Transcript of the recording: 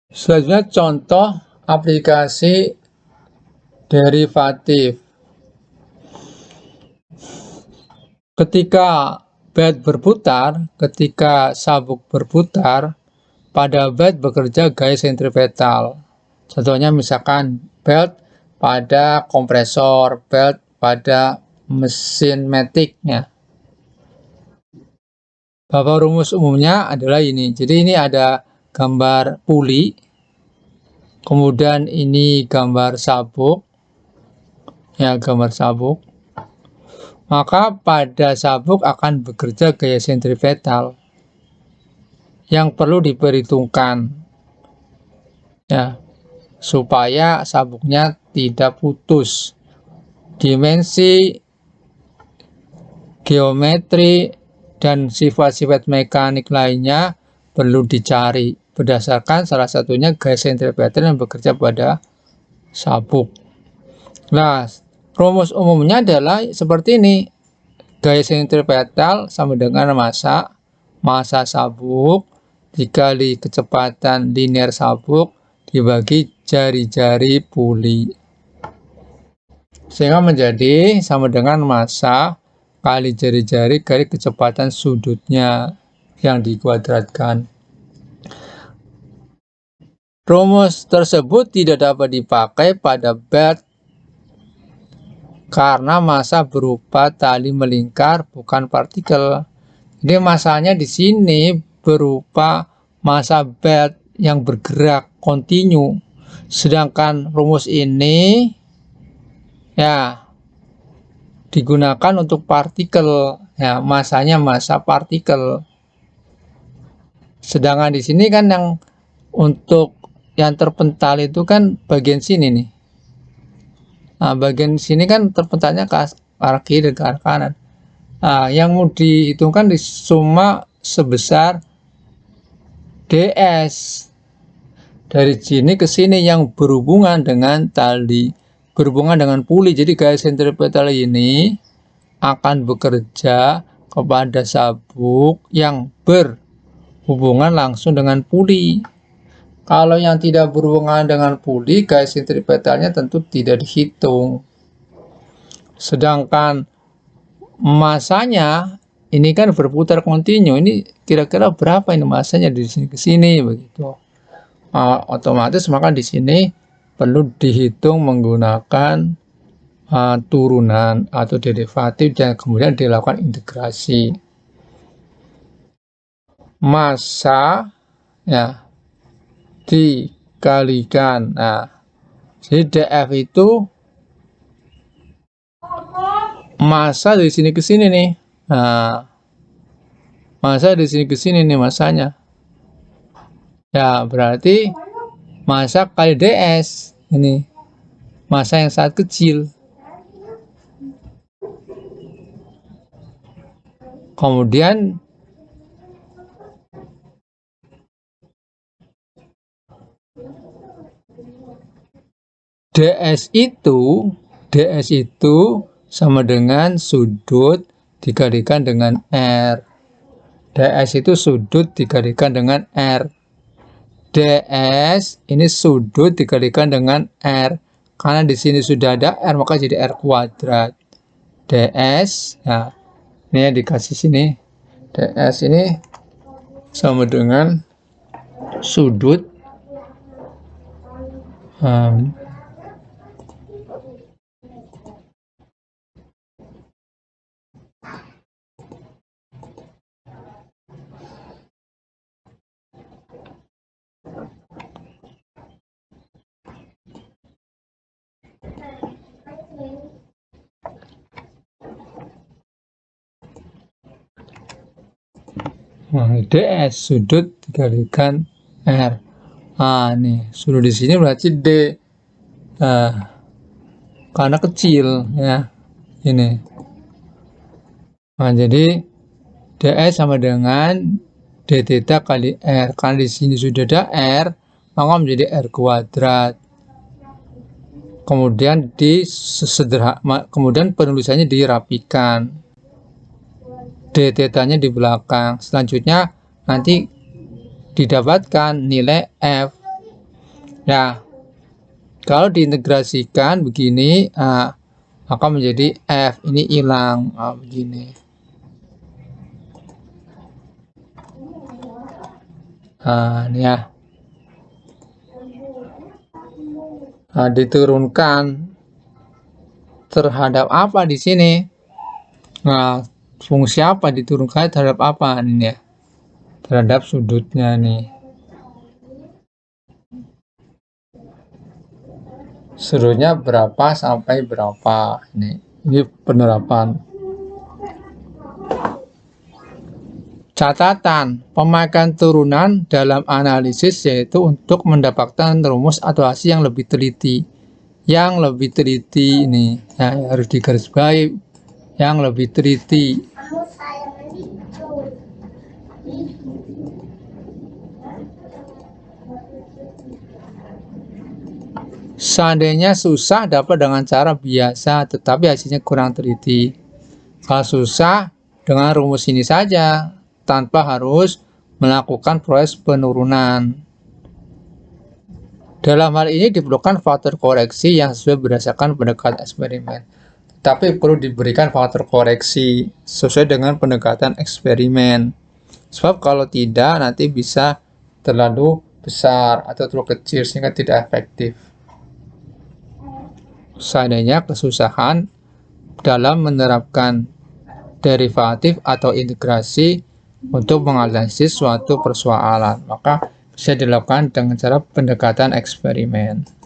Selanjutnya contoh aplikasi derivatif. Ketika bed berputar, ketika sabuk berputar, pada bed bekerja gaya sentripetal. Contohnya misalkan belt pada kompresor, belt pada mesin matic-nya. Bahwa rumus umumnya adalah ini. Jadi ini ada gambar puli, kemudian ini gambar sabuk, ya gambar sabuk. Maka pada sabuk akan bekerja gaya sentripetal yang perlu diperhitungkan, ya, supaya sabuknya tidak putus. Dimensi, geometri, dan sifat-sifat mekanik lainnya perlu dicari berdasarkan salah satunya gaya sentripetal yang bekerja pada sabuk. Nah, rumus umumnya adalah seperti ini. Gaya sentripetal sama dengan massa sabuk dikali kecepatan linear sabuk dibagi jari-jari puli. Sehingga menjadi sama dengan massa kali jari-jari kali kecepatan sudutnya yang dikuadratkan. Rumus tersebut tidak dapat dipakai pada bed karena massa berupa tali melingkar, bukan partikel. Jadi massanya di sini berupa massa bed yang bergerak kontinu. Sedangkan rumus ini ya digunakan untuk partikel, ya massanya massa partikel. Sedangkan di sini kan yang untuk yang terpental itu kan bagian sini nih. Nah, bagian sini kan terpentalnya ke arah kiri, ke arah kanan. Nah, yang mau dihitungkan di summa sebesar ds. Dari sini ke sini yang berhubungan dengan tali, berhubungan dengan puli. Jadi gaya sentripetal ini akan bekerja kepada sabuk yang berhubungan langsung dengan puli. Kalau yang tidak berhubungan dengan puli, gaya sentripetalnya tentu tidak dihitung. Sedangkan masanya ini kan berputar kontinu. Ini kira-kira berapa ini masanya di sini ke sini begitu. Otomatis maka di sini perlu dihitung menggunakan turunan atau derivatif dan kemudian dilakukan integrasi. Massa ya dikalikan. Nah, jadi df itu massa dari sini ke sini nih. Nah, massa dari sini ke sini nih massanya. Ya, berarti massa kali ds. Ini massa yang sangat kecil. Kemudian ds itu sama dengan sudut dikalikan dengan R. ds itu sudut dikalikan dengan R. ds ini sudut dikalikan dengan R. Karena di sini sudah ada R maka jadi R kuadrat. ds, nah ini yang dikasih sini. ds ini sama dengan sudut ds sudut dikalikan R. Nah, nih sudut di sini berarti D. Karena kecil ya. Ini. Nah, jadi ds sama dengan d theta kali R. Karena di sini sudah ada R, maka menjadi R kuadrat. Kemudian kemudian penulisannya dirapikan. D theta-nya di belakang. Selanjutnya nanti didapatkan nilai F Ya, kalau diintegrasikan begini, maka menjadi F. Ini hilang, begini. Ini ya. Diturunkan terhadap apa di sini? Nah, fungsi apa diturunkan terhadap apa ini ya? Terhadap sudutnya nih. Sudutnya berapa sampai berapa? Ini penerapan. Catatan, pemakaian turunan dalam analisis yaitu untuk mendapatkan rumus atau hasil yang lebih teliti. Yang lebih teliti ini ya, harus digarisbawahi, yang lebih teliti. Seandainya susah dapat dengan cara biasa, tetapi hasilnya kurang teliti. Kalau susah, dengan rumus ini saja, tanpa harus melakukan proses penurunan. Dalam hal ini diperlukan faktor koreksi yang sesuai berdasarkan pendekatan eksperimen. Tapi perlu diberikan faktor koreksi sesuai dengan pendekatan eksperimen. Sebab kalau tidak, nanti bisa terlalu besar atau terlalu kecil sehingga tidak efektif. Seandainya kesusahan dalam menerapkan derivatif atau integrasi untuk menganalisis suatu persoalan, maka bisa dilakukan dengan cara pendekatan eksperimen.